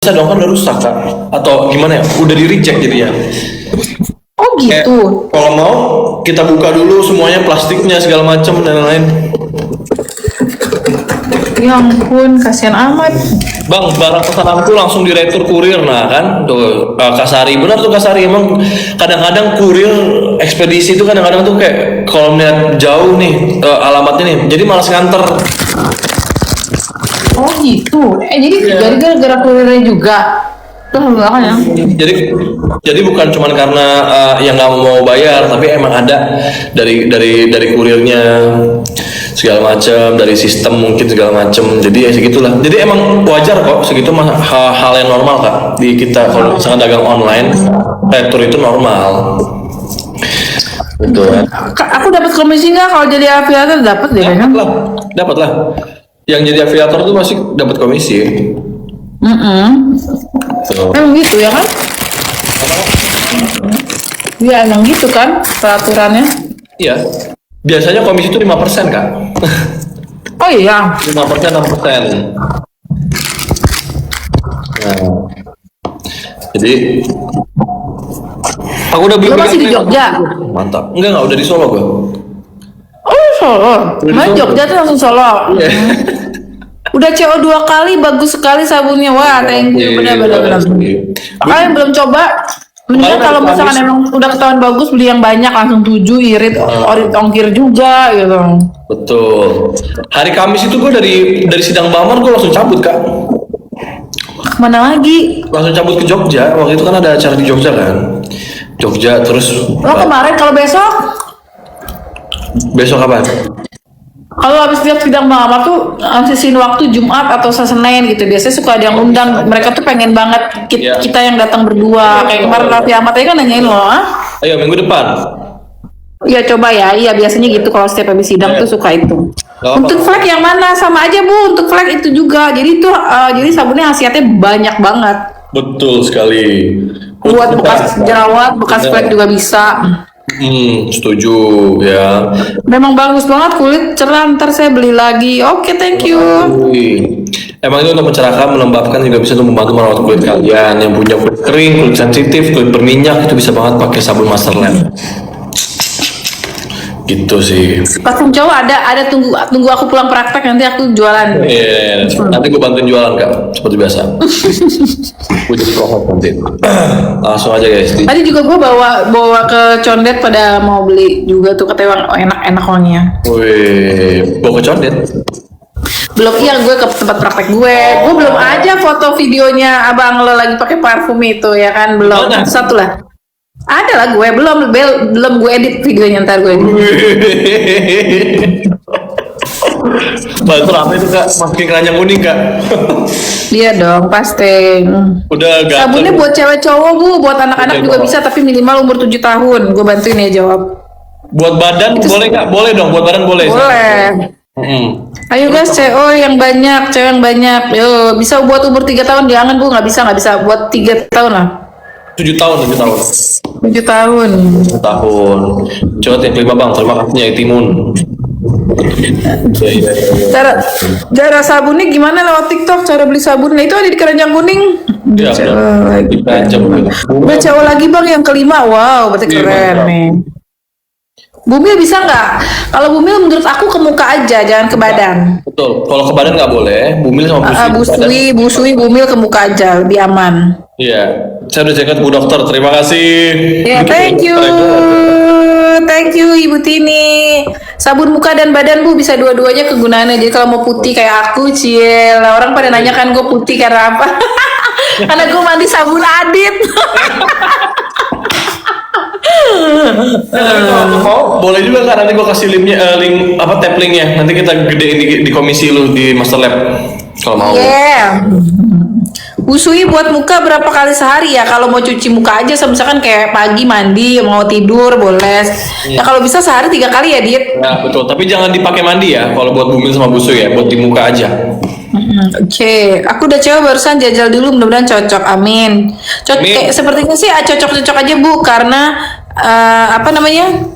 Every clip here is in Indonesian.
bisa dong, kan udah rusak Kak. Atau gimana ya? Udah di reject jadi ya. Oh gitu. Kalau mau kita buka dulu semuanya, plastiknya segala macam dan lain-lain. Ya ampun, kasihan amat. Bang, barang pesananku langsung diretur kurir, nah kan tuh Kak Sari, benar tuh Kak Sari. Emang kadang-kadang kurir ekspedisi itu kadang-kadang tuh kayak kalau melihat jauh nih alamatnya nih, jadi malas nganter. Oh gitu. Jadi gara-gara kurirnya juga. Tuh ya. Jadi bukan cuman karena yang nggak mau bayar, tapi emang ada dari kurirnya segala macam, dari sistem mungkin segala macam. Jadi ya segitulah. Jadi emang wajar kok segitu, hal yang normal Kak di kita kalau misalkan dagang online, retur itu normal. Betul. Aku dapat komisi nggak kalau jadi afiliator? Dapat deh kan? Dapat lah. Yang jadi afiliator tuh masih dapat komisi. So. Emang gitu ya kan? Iya emang gitu kan peraturannya. Iya. Biasanya komisi itu 5% Kak. Oh iya. 5%, 6%. Nah, jadi aku udah beli. Lo masih di Jogja? Mantap. Enggak, udah di Solo gue. Oh Solo. Main Jogja tuh langsung Solo. Yeah. Udah CO 2 kali, bagus sekali sabunnya. Wah, thank you. Benar-benar. Kalian belum coba? Mendingan kalau misalkan emang udah ketahuan bagus, beli yang banyak langsung 7 irit, ongkir juga gitu. Betul. Hari Kamis itu gue dari Sidang Bamar gue langsung cabut Kak. Mana lagi? Langsung cabut ke Jogja. Waktu itu kan ada acara di Jogja kan. Jogja terus. Lo kemarin kalau besok? Besok apa? Kalau habis lihat sidang Bang Amar tuh sisin waktu Jumat atau Senin gitu. Biasanya suka ada yang undang. Mereka tuh pengen banget kita yang datang berdua. Kayak kemarin Raffi Ahmad aja kan nanyain lo, Ayo minggu depan. Iya coba ya. Iya biasanya gitu kalau setiap habis sidang tuh suka itu. Untuk flag yang mana? Sama aja Bu. Untuk flag itu juga. Jadi tuh jadi sabunnya khasiatnya banyak banget. Betul sekali. Buat bekas jerawat, bekas flag juga bisa. Setuju ya. Memang bagus banget, kulit cerah. Ntar saya beli lagi. Oke, thank you. Emang itu untuk mencerahkan, melembabkan, juga bisa untuk membantu merawat kulit kalian yang punya kulit kering, kulit sensitif, kulit berminyak, itu bisa banget pakai sabun Masterland. Gitu sih. Pasang cowok ada tunggu aku pulang praktek, nanti aku jualan. Iya, nanti gue bantuin jualan Kak, seperti biasa. Gue jadi profit nanti. Langsung aja guys. Tadi juga gue bawa ke Condet pada mau beli juga tuh, katanya enak wanginya. Wih, bawa ke Condet? Belum, iya gue ke tempat praktek gue. Gue belum aja foto videonya abang lo lagi pakai parfum itu ya kan, belum. Satu lah. Ada lah gue belum gue edit videonya, ntar gue edit. Bantu apa itu Kak? Masukin keranjang kuning Kak? Iya dong pasti. Udah gatel. Sabunnya buat cewek cowok Bu, buat anak-anak juga bisa, tapi minimal umur 7 tahun. Gue bantuin ya jawab. Buat badan itu boleh Kak? Boleh dong, buat badan boleh. Boleh. Ayo guys, CO yang banyak, cewek yang banyak. Yo, bisa buat umur 3 tahun, jangan Bu, nggak bisa buat 3 tahun lah. 7 tahun. 7 tahun. 7 tahun. Coba yang kelima Bang, terima kasih ya Timun. Cara sabunnya gimana lewat TikTok? Cara beli sabunnya itu ada di keranjang kuning. Iya, lagi. Udah CO lagi Bang yang kelima. Wow, berarti keren nih. Bumil bisa nggak? Kalau bumil menurut aku ke muka aja, jangan ke badan. Betul. Kalau ke badan nggak boleh. Bumil sama busui, bumil ke muka aja, lebih aman. Iya. Saya udah cek Bu Dokter. Terima kasih. Ya, thank you. Thank you Ibu Tini. Sabun muka dan badan Bu bisa dua-duanya kegunaannya. Jadi kalau mau putih kayak aku, ciel. Orang pada nanya kan gue putih karena apa? Karena gue mandi sabun Adit. Mau boleh juga kan, nanti gue kasih link apa tap linknya, nanti kita gedein di komisi lu di Master Lab kalau mau. Busui buat muka berapa kali sehari ya? Kalau mau cuci muka aja, misalkan kayak pagi mandi, mau tidur boleh. Ya kalau bisa sehari 3 kali ya, Dit. Ya betul, tapi jangan dipakai mandi ya. Kalau buat bumil sama busui ya, buat di muka aja. Oke, aku udah coba barusan, jajal dulu, mudah-mudahan cocok. Amin. Sepertinya sih cocok-cocok aja Bu, karena apa namanya?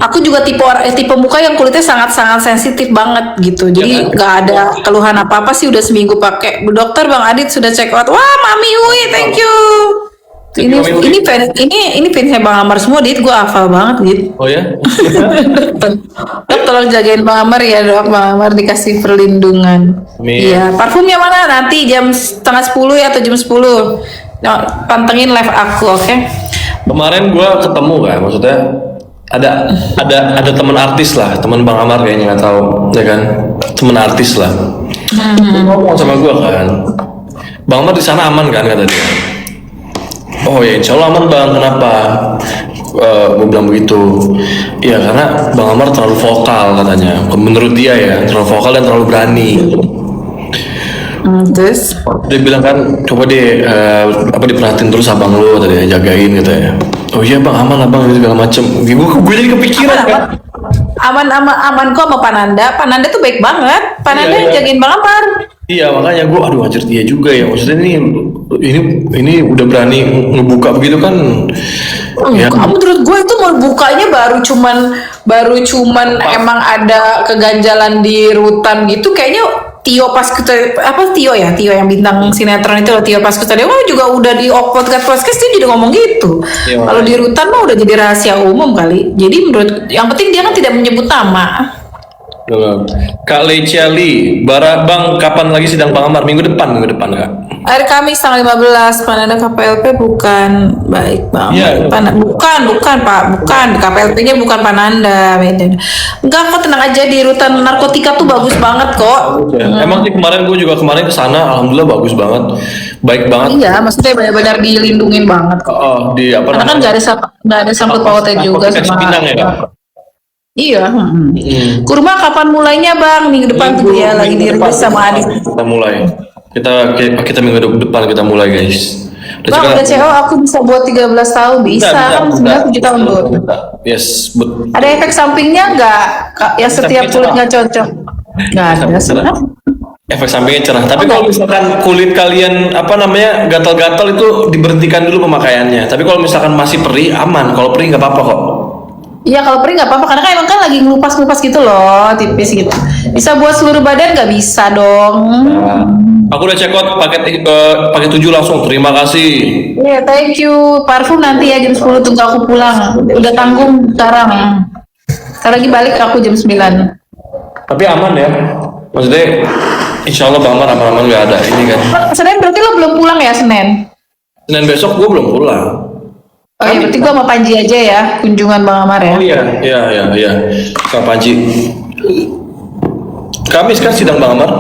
Aku juga tipe muka yang kulitnya sangat-sangat sensitif banget gitu. Jadi kan? nggak ada keluhan apa-apa sih udah seminggu pakai. Bu dokter Bang Adit sudah check out. Wah, Mami Uwi, thank you. Ini fansnya Bang Amar semua, Dit. Gue hafal banget gitu. Oh ya? Dok tolong jagain Bang Amar ya dok. Bang Amar dikasih perlindungan. Amin. Iya, parfumnya mana? Nanti jam setengah 10 ya atau jam 10. Nah, pantengin live aku, oke? Kemarin gue ketemu kan, maksudnya ada teman artis lah, teman Bang Amar kayaknya nggak tahu, ya kan? Teman artis lah. Dia ngomong sama gue kan, Bang Amar di sana aman kan kata dia. Oh ya insya Allah aman bang, kenapa? Gue bilang begitu. Iya karena Bang Amar terlalu vokal katanya. Menurut dia ya terlalu vokal dan terlalu berani. Terus? Dia bilang kan coba deh diperhatiin terus abang lu tadi jagain gitu ya. Oh iya bang aman lah bang segala macem. Gue jadi kepikiran kan. Aman kok sama Pananda. Pananda tuh baik banget. Pananda Iya. jagain Bang Amar. Iya makanya gue aduh anjir dia juga ya maksudnya ini udah berani ngebuka begitu kan. Ya, Menurut gue itu mau bukanya baru cuman emang ada keganjalan di rutan gitu kayaknya. Tio Tio yang bintang sinetron itu loh, Tio Paskusadewa juga udah di podcast dia juga ngomong gitu. Iya, Kalau di rutan mah udah jadi rahasia umum kali. Jadi menurut yang penting dia kan tidak menyebut nama. Kak Leciali, Bang kapan lagi sidang Bang Amar? Minggu depan Kak. Hari Kamis tanggal 15, Pananda KPLP bukan baik Bang. Iya. Bukan Pak, bukan KPLP-nya bukan Pananda, beda. Enggak kok tenang aja di rutan narkotika tuh bagus banget kok. Emang sih kemarin gue juga kesana, alhamdulillah bagus banget, baik banget. Iya, maksudnya benar-benar dilindungin banget kok. Oh, di apa Karena kan namanya? nggak ada sangkut pautnya juga Narkotika sama. Cipinang ya Kak? Iya. Kurma kapan mulainya Bang? Minggu depan tuh dia lagi Minggu dirilis depan sama Adit. kita mulai. Kita minggu depan kita mulai guys. Bang udah CO aku bisa buat 13 tahun bisa kan sebenarnya 7 tahun dulu. Yes, Ada efek sampingnya nggak? Ya setiap kulit nggak cocok. Nggak ada sebenarnya. efek sampingnya cerah. Tapi kalau misalkan kulit kalian apa namanya gatal-gatal itu diberhentikan dulu pemakaiannya. Tapi kalau misalkan masih perih aman. Kalau perih nggak apa-apa kok. Iya kalau perih nggak apa-apa karena kan emang kan lagi ngelupas-ngelupas gitu loh tipis gitu. Bisa buat seluruh badan nggak bisa dong. Nah, aku udah check out paket 7 langsung. Terima kasih. Iya thank you. Parfum nanti ya jam 10 tunggu aku pulang. Udah tanggung sekarang. Ntar lagi balik aku jam 9. Tapi aman ya. Maksudnya insya Allah Bang Amar aman-aman nggak ada ini kan. Senin berarti lo belum pulang ya Senin? Senin besok gue belum pulang. Oh iya berarti gua sama Panji aja ya kunjungan Bang Amar ya. Oh iya. Kak Panji. Kamis kan sidang Bang Amar?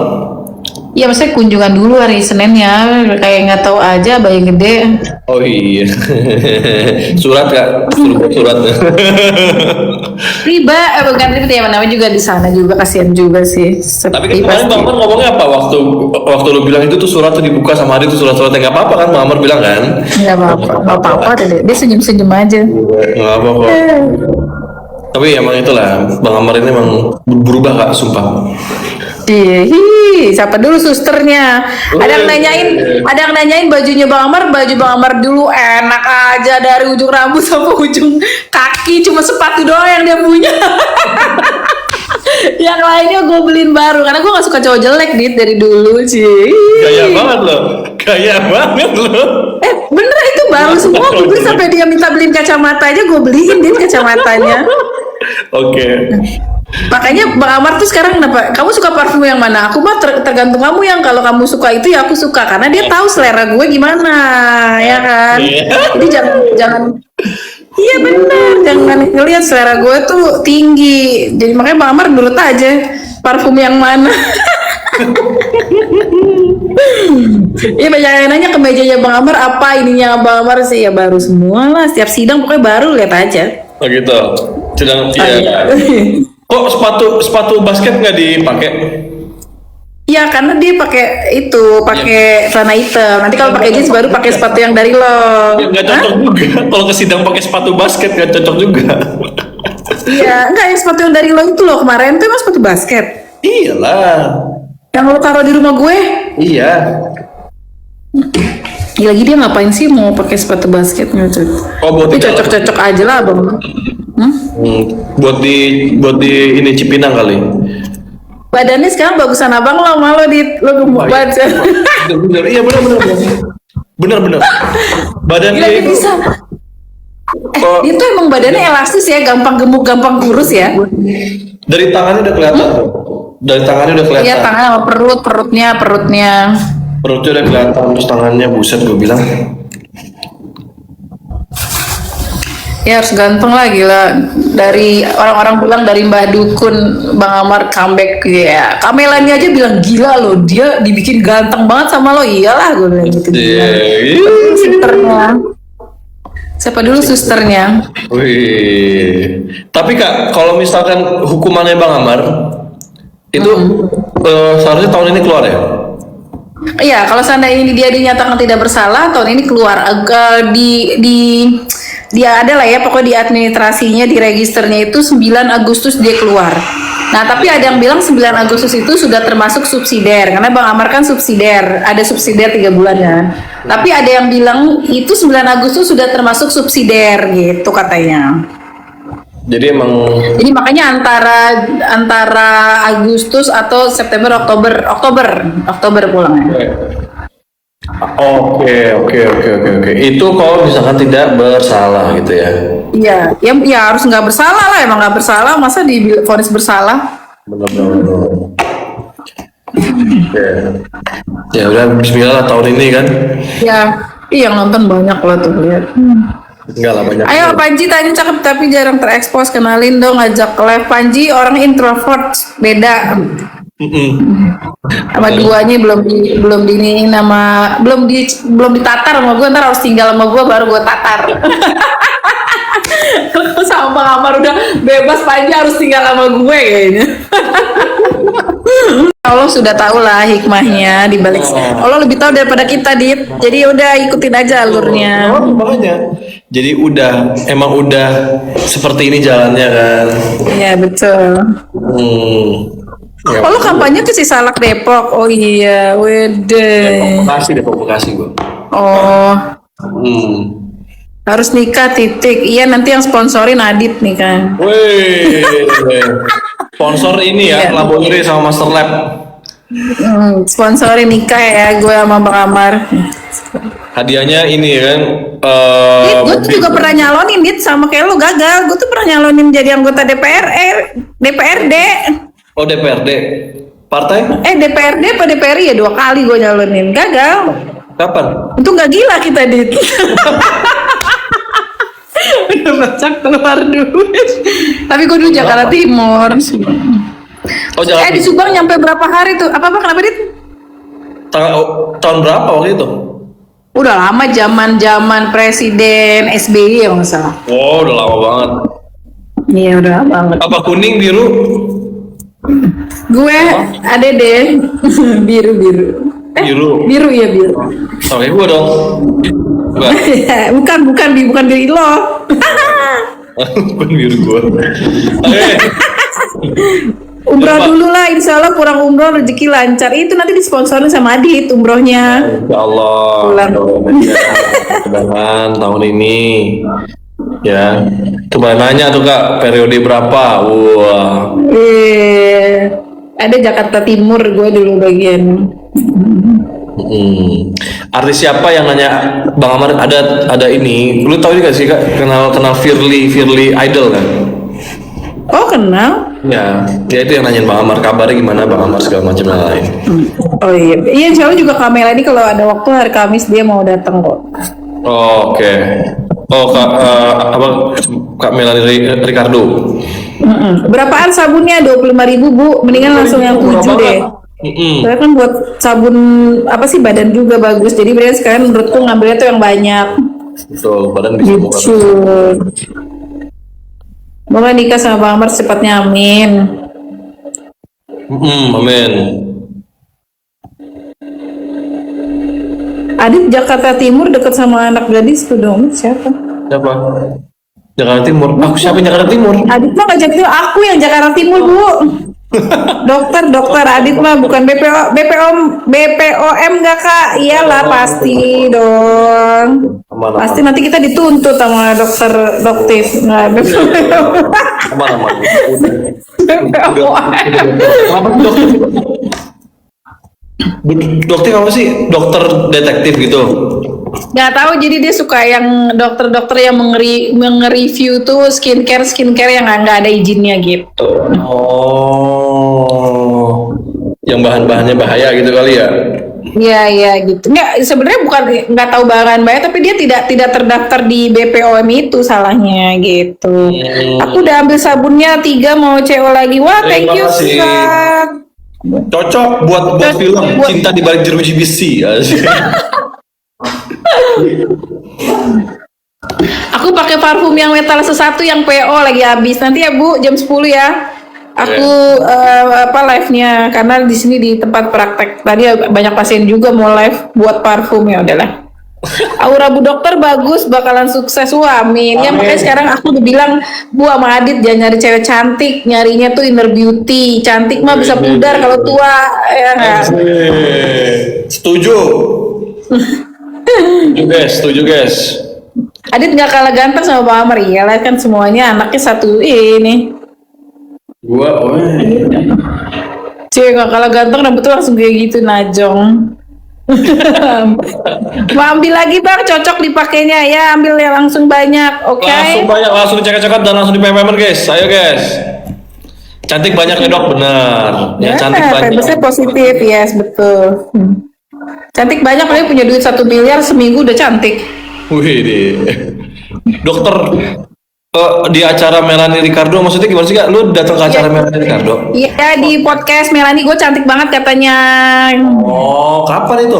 Iya maksudnya kunjungan dulu hari Senin ya kayak nggak tahu aja bayi gede. Oh iya. Surat Kak, surat. Riba, bukan riba ya namanya juga di sana juga kasihan juga sih. Tapi kemarin Bang Amar ngomongnya apa waktu lu bilang itu tuh surat tuh dibuka sama Adi tuh surat-suratnya nggak apa-apa kan Bang Amar bilang kan? Nggak apa-apa deh. Dia senyum-senyum aja. Nggak apa kok. Tapi emang itulah Bang Amar ini emang berubah Kak, sumpah. Siapa dulu susternya? Ada yang nanyain bajunya Bang Amar, baju Bang Amar dulu enak aja dari ujung rambut sampai ujung kaki, cuma sepatu doang yang dia punya. Yang lainnya gue beliin baru karena gue gak suka cowok jelek dari dulu sih. Gaya banget loh. Bener itu baru semua gue beli sampai dia minta beliin kacamata aja gue beliin dia kacamatanya. Oke. Makanya Bang Amar tuh sekarang kenapa? Kamu suka parfum yang mana? Aku mah tergantung kamu yang kalau kamu suka itu ya aku suka karena dia tahu selera gue gimana, ya kan? Jadi jangan iya benar, jangan ngelihat selera gue tuh tinggi. Jadi makanya Bang Amar nurut aja parfum yang mana. Iya banyak yang nanya ke mejanya Bang Amar apa ininya Bang Amar sih ya baru semua lah. Setiap sidang pokoknya baru lihat aja. Oh gitu. Sedang iya. Kok sepatu basket nggak dipakai? Iya karena dia pakai celana hitam. Nanti kalau pakai jeans baru pakai sepatu yang dari lo. Nggak cocok juga. Kalau ke sidang pakai sepatu basket nggak cocok juga. Iya, enggak yang sepatu yang dari lo itu lo kemarin tuh emang sepatu basket. Iyalah. Yang lo taruh di rumah gue. Iya. Lagi dia ngapain sih mau pakai sepatu basket? Oh, buat Tapi di dalam. cocok-cocok aja lah bang. Buat di ini Cipinang kali. Badannya sekarang bagusan abang lo, malu lo gemuk banget. Bener, iya bener. Badan Gila, dia dia itu bisa. Dia tuh emang badannya elastis ya, gampang gemuk, gampang kurus ya. dari tangannya udah kelihatan tuh. Dari tangannya udah kelihatan. Iya, tangan sama perutnya. Perutnya udah kelihatan, terus tangannya buset gue bilang. Ya harus ganteng lah, gila. Dari orang-orang bilang dari Mbah Dukun Bang Amar comeback ya. Kamelani aja bilang gila loh, dia dibikin ganteng banget sama lo. Iyalah gue bilang gitu. Susternya. Siapa dulu susternya? Wih. Tapi Kak, kalau misalkan hukumannya Bang Amar itu seharusnya tahun ini keluar ya? Iya, kalau seandainya ini dia dinyatakan tidak bersalah, tahun ini keluar. Dia ada lah ya, pokoknya di administrasinya, di registernya itu 9 Agustus dia keluar. Nah, tapi ada yang bilang 9 Agustus itu sudah termasuk subsidiar, karena Bang Amar kan subsidiar, ada subsidiar 3 bulan kan. Tapi ada yang bilang itu 9 Agustus sudah termasuk subsidiar gitu katanya. Jadi Makanya antara Agustus atau September, Oktober pulangnya. Oke. Itu kalau misalkan tidak bersalah gitu ya. Iya, ya harus nggak bersalah lah, emang nggak bersalah, masa divonis bersalah? Benar. Oke. Ya udah bismillah lah tahun ini kan. Ya, yang nonton banyak loh tuh lihat. Enggak lah banyak. Ayo Panji tanya cakep tapi jarang terekspos, kenalin dong, ngajak ke live. Panji orang introvert, beda. Sama duanya belum ditatar sama gue, ntar harus tinggal sama gue baru gue tatar. Sama Bang Amar udah bebas, Panji harus tinggal sama gue kayaknya. Allah sudah tahu lah hikmahnya di balik. Allah lebih tahu daripada kita, Dit. Jadi udah ikutin aja alurnya. Makanya. Jadi emang udah seperti ini jalannya kan. Iya, betul. Ya, Oh, lu kampanye ke Cisalak Depok. Oh iya, wede. Depok Bekasi gue. Oh, harus nikah titik. Iya, nanti yang sponsorin Adit nih kan. Wih, sponsor ini ya, Iya. Lamborghini sama Master Lab. Sponsorin nikah ya, gue sama Bang Amar. Hadiahnya ini kan. Dit, gue tuh juga pernah nyalonin, Dit, sama kayak lu gagal. Gue tuh pernah nyalonin jadi anggota DPRD. Oh DPRD, partai? DPRD apa DPRI ya, 2 kali gue nyalonin, gagal. Kapan? Itu nggak gila kita, Dit. Udah banyak keluar duit. Tapi gue dulu Jakarta Timur. Oh Jakarta. Di Subang nyampe berapa hari tuh? Apa kenapa, Dit? Tahun berapa waktu itu? Udah lama, zaman Presiden SBY ya nggak salah. Wow, udah lama banget. Iya, udah lama banget. Apa kuning biru? Gue ada deh biru. Biru. Biru ya, biru. Oke, gue dong. Bukan. bukan biru lo. Bukan biru gue. Oke. Umroh Siapa? dulu lah, insya Allah pulang umroh rezeki lancar. Itu nanti disponsorin sama Adit umrohnya. Ya Allah. Pulang. Mudah-mudahan tahun ini ya. Coba nanya tuh Kak, periode berapa? Wah. Ada Jakarta Timur gue dulu bagian. Artis siapa yang nanya Bang Amar, ada ini. Lu tahu ini gak sih Kak? Kenal Firly Idol kan? Oh, kenal? Ya itu yang nanyain Bang Amar, kabarnya gimana Bang Amar segala macam yang lain. Oh iya, insya Allah juga Kamela ini kalau ada waktu hari Kamis dia mau datang kok. Oh, oke. Oh Kak Melani Ricardo. Berapaan sabunnya? 25.000 Bu. Mendingan langsung yang 7 deh. Soalnya kan buat sabun apa sih badan juga bagus. Jadi bener sekarang menurutku ngambilnya tuh yang banyak. Betul, badan bisa buka. Gitu. Semoga nikah sama Bang Amar secepatnya, amin. Amin. Adit Jakarta Timur deket sama anak gadis tuh dong. Siapa? Jakarta Timur. Aku siapa yang Jakarta Timur? Adit mah gak jadi, aku yang Jakarta Timur Bu. dokter Adit mah bukan BPOM gak Kak? Iyalah pasti dong. Aman, Pasti nanti kita dituntut sama dokter doktif. Nggak ada. aman. Kenapa sih dokter apa sih? Dokter detektif gitu. Nggak tahu, jadi dia suka yang dokter-dokter yang mengereview tuh skincare yang nggak ada izinnya gitu. Oh, yang bahan-bahannya bahaya gitu kali ya? Iya gitu. Nggak, sebenarnya bukan nggak tahu bahan bahaya, tapi dia tidak terdaftar di BPOM itu salahnya gitu. Aku udah ambil sabunnya 3, mau CO lagi. Wah, thank Terima you kasih. Sat. Cocok buat film Cinta di Balik Jeruji Besi. Asik. Aku pakai parfum yang metal sesatu yang PO lagi habis. Nanti ya Bu, jam 10 ya. Aku live-nya karena di sini di tempat praktek. Tadi banyak pasien juga mau live buat parfum, ya udahlah. Aura Bu Dokter bagus, bakalan sukses. Wah, amin. Ya makanya sekarang aku udah bilang, Bu sama Adit jangan nyari cewek cantik, nyarinya tuh inner beauty. Cantik mah bisa pudar kalau tua, ya nggak? Setuju. Setuju guys. Adit nggak kalah ganteng sama Pak Amar, ya lah kan semuanya anaknya satu ini. Gua, Cewek nggak kalah ganteng, rambutnya langsung kayak gitu, najong. Mau ambil lagi Bang, cocok dipakainya ya, ambil ya langsung banyak, oke? Langsung banyak, langsung dicek-cekat dan langsung di-payment guys. Ayo guys. Cantik banyak ya dok, benar. Ya, cantik banyak. Fairnessnya positif, yes betul. Cantik banyak, paling punya duit 1 miliar seminggu udah cantik. Wih deh. Dokter di acara Melanie Ricardo maksudnya gimana sih Kak? Lu datang ke acara Melanie Ricardo? Iya, di podcast Melanie gue cantik banget katanya. Oh, kapan itu?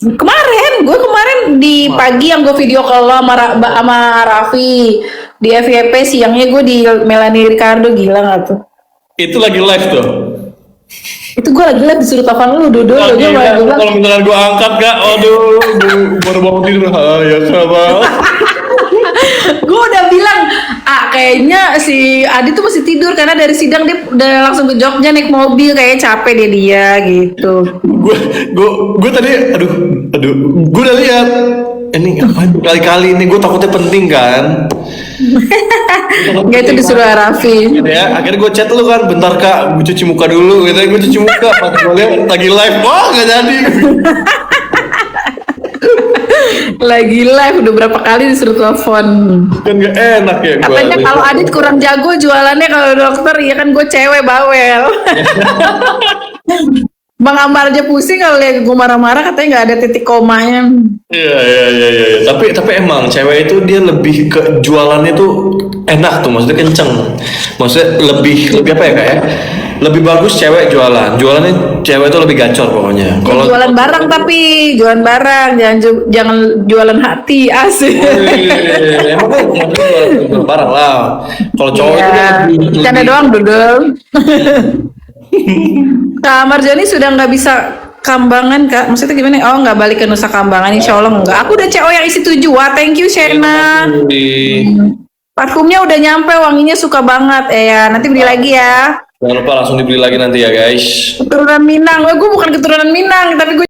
Gue kemarin di pagi yang gue video call lo sama Raffi di FYP, siangnya gue di Melanie Ricardo, gila gak tuh? Itu lagi live tuh. Itu gue lagi live disuruh telepon lu, duduk lu, dia malah bilang, Kalau misalnya gue angkat Kak, aduh, baru bangun tidur. Ya kenapa? gue udah bilang, kayaknya si Adi tuh masih tidur karena dari sidang dia udah langsung ke Jogja naik mobil, kayaknya capek dia gitu. gue tadi, aduh, gue udah lihat. Ini ngapain kali-kali ini, gue takutnya penting kan. Enggak, itu disuruh Raffi. Ya, akhirnya gue chat lu kan, bentar Kak, gue cuci muka dulu. Gitu, gue cuci muka, pas gue lihat lagi live, gak jadi. Lagi live udah berapa kali disuruh telepon. Kan gak enak ya gue. Katanya kalau Adit kurang jago jualannya kalau dokter, ya kan gue cewek bawel. Bang Ambar aja pusing kalau lihat gue marah-marah, katanya nggak ada titik komanya. Iya. Tapi emang cewek itu dia lebih ke jualannya tuh enak tuh, maksudnya kenceng. Maksudnya lebih apa ya Kak ya? Lebih bagus cewek jualan. Jualannya cewek itu lebih gacor pokoknya. Kalau Jualan barang, tapi jualan barang, jangan jualan hati, asik. Emang kan jualan barang lah. Kalau cowok itu dia lebih Canda doang, dudul. Kak Marjani sudah nggak bisa Kambangan Kak, maksudnya gimana? Oh, nggak balik ke Nusa Kambangan, insya Allah nggak. Aku udah CO yang isi 7. Wah, thank you Shena. Parfumnya udah nyampe, wanginya suka banget. Ya nanti beli lagi ya. Jangan lupa langsung dibeli lagi nanti ya guys. Keturunan Minang. Gue bukan keturunan Minang, tapi gue